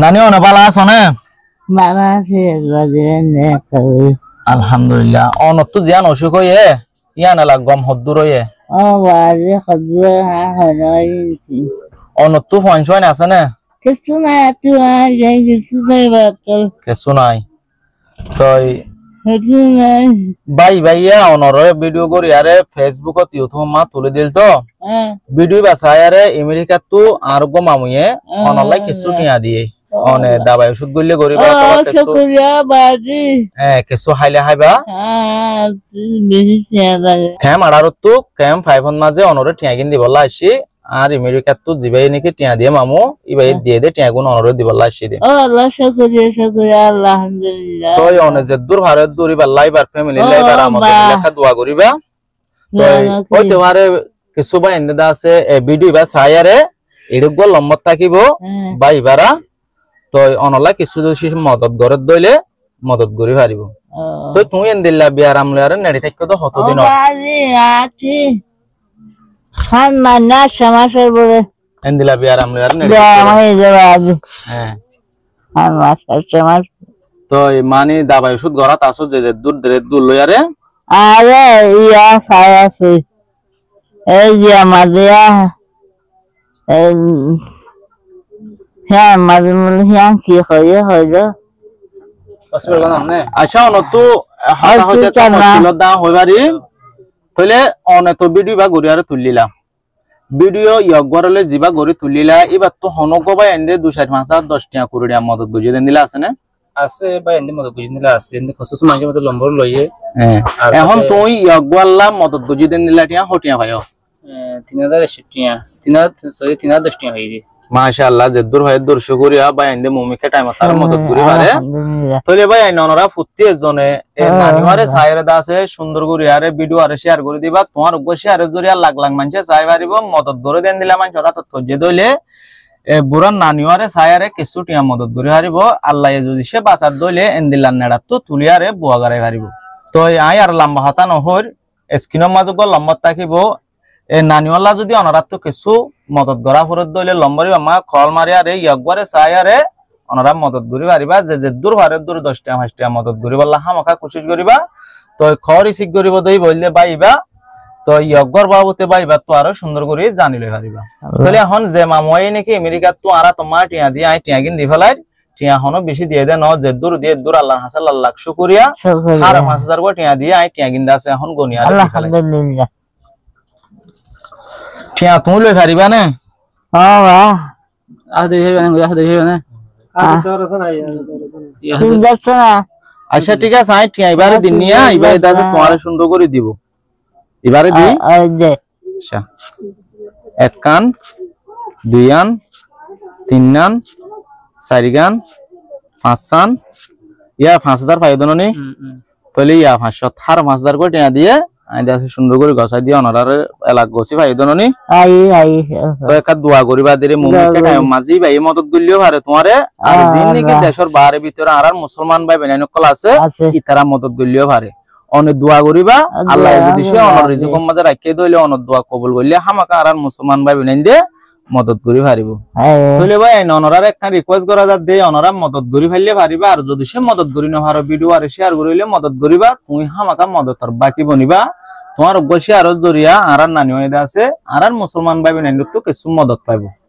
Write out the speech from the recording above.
নানি অনে বালা আছো নে? বালা আছে আলহামদুলিল্লাহ। অনত তো জিয়ান অসুখ হয়ে ইয়ান এলা গম হদ্দুর হয়ে ও বাজে খদ্দুর হয় অনত তো পয়সা আছে নে? কিছু নাই তুই কিছু নাই বাকল কিছু নাই তই কিছু নাই বাই ভাইয়া অনরে ভিডিও করি আরে ফেসবুকত ইউটিউব মা তুলে দিল তো ভিডিও বাসায় আরে আমেরিকা তো আর গো মামুয়ে অনলাই কিছু টিয়া দিয়ে অনে দাবাই ওষুধ গলিলে গরিবা অথবা কিছু শুকরিয়া বাজি কিছু হাইলে হাইবা বেশি শেয়ার লাগে ক্যাম আড়ারত তো ক্যাম 5 মাঝে অনরে টিয়া কিন দিবলা আসি আর আমেরিকা তো জিবাই নাকি টিয়া দিয়ে মামু ইবাই দিয়ে দে টিয়া গুণ অনরে দিবলা আসি দে ও আল্লাহ শুকরিয়া আলহামদুলিল্লাহ তো অনে যে দূর ভারত দূরি বা লাইবার ফ্যামিলি লাইবার আমাদের লেখা দোয়া করিবা তো ওই তোমারে কিছু বা এন্ডা আছে ভিডিও বা সায়ারে এড়গো লম্বত থাকিব বাইবারা তো অনলা কিছু যদি মদত গরত দইলে মদত করি পারিব তো তুই এন্দিল্লা বিয়ার আমলারে নেড়ি থাকো তো কতদিন বাজি আছি খান মানা সমাসের বলে এন্দিল্লা বিয়ার আমলারে নেড়ি হয়ে যাবে আজ হ্যাঁ খান মাস সমাস তো মানে দাবাই ওষুধ গরাত আসো যে দূর লইয়ারে আরে ইয়া সায়াসি এই যে আমাদের হ্যাঁ মাঝে মাঝে হ্যাঁ কি হয়ে আচ্ছা অনত হাতা হইতে তো মুশকিল দা হইবারি তইলে অনে তো ভিডিও বা গরিয়ারে তুলিলাম ভিডিও ইয়গরলে জিবা গরি তুলিলা এবার তো হনগবা এন্ডে 2.5-10 টাকা করে মদত বুঝিয়ে দেন দিলা আছে না আছে বা এন্ডে মদত বুঝিয়ে দিলা আছে এন্ডে খসুস মাঝে মধ্যে নম্বর লইয়ে হ্যাঁ এখন তুই ইয়গওয়াল্লা মদত বুঝিয়ে দেন দিলা টিয়া হটিয়া ভাইও 3010 টাকা হইছে মাশাআল্লাহ জেদুর হয় দূর শুকরিয়া ভাই এন্ডে মুমিকে টাইম তার মদত করি পারে তইলে ভাই ননরা ফুত্তি জনে এ নানিওয়ারে সাইরে দা আছে সুন্দর করে আরে ভিডিও আরে শেয়ার করে দিবা তোমার অবশ্যই আরে জরিয়া লাখ লাখ মানুষে চাই পারিব মদত করে দেন দিলা মানুষ ওরা তো থজে দইলে এ বুড়ান নানিওয়ারে সাইরে কিছু টিয়া মদত করে হারিব আল্লাহ যদি সে বাঁচার দইলে এন্দিলান নেড়া তো তুলিয়ারে বুয়া গারে হারিব তো আই আর লম্বা হাতা নহর স্ক্রিনের মাঝে লম্বা থাকিব এ নানিওয়ালা যদি অনারাত কিছু মদত গড়া ফরত দইলে লম্বরি মা কল মারি আরে ইয়গবারে সায়ারে অনারা মদত করি পারিবা যে দূর ভারে দূর 10 টাকা 5 টাকা মদত করি বললা হামাকা কোশিশ করিবা তো খড় রিসিভ করিব দই বললে বাইবা তো ইয়গর বাবুতে বাইবা তো আরো সুন্দর করে জানি লই পারিবা তাহলে এখন যে মামুই নাকি আমেরিকা তো আরা তোমার টিয়া দিয়ে আই টিয়া কিন দি ফেলাই টিয়া হনো বেশি দিয়ে দে ন যে দূর দিয়ে দূর আল্লাহ হাসাল লাখ শুকরিয়া আর 5000 গো টিয়া দিয়ে আই টিয়া কিন দাছে এখন গনিয়া আলহামদুলিল্লাহ টিয়া তুমি লই পারিবা না বাহ আচ্ছা ঠিক আছে আই টিয়া এবারে দিন নিয়া এবারে দাছে তোমারে সুন্দর করে দিব এবারে দি আচ্ছা এক কান দুই আন তিন আন চারি গান পাঁচ আন ইয়া 5000 পাই দননি তাহলে ইয়া 500 থার 5000 করে টিয়া দিয়ে আই দাছে সুন্দর করে গছাই দিয়ে অনারে এলাক গছি ভাই দননি তো একটা দোয়া করিবা দিরে মুমিকে টাইম মাঝি ভাই মদত গলিও পারে তোমারে আর জিন্নি কি দেশের বাইরে ভিতরে আর মুসলমান ভাই বেনাইনকল আছে ইতারা মদত গলিও পারে অনে দোয়া করিবা আল্লাহ যদি সে অনর রিজকম মাঝে রাখিয়ে দইলে অনর দোয়া কবুল করলে হামাকা আর মুসলমান ভাই বেনাইন দে মদত করি পারিব তাহলে ভাই অনরার একটা রিকোয়েস্ট করা যা দে অনরা মদত করি ফেললে পারিবা আর যদি সে মদত করি না পারো ভিডিও আর শেয়ার করিলে মদত করিবা তুমি হামাকা মদতর বাকি বনিবা তোমার অবশ্যই আরো জরিয়া আর নানি হয়ে আছে আর মুসলমান ভাই বেনাইন তো কিছু মদত পাইব।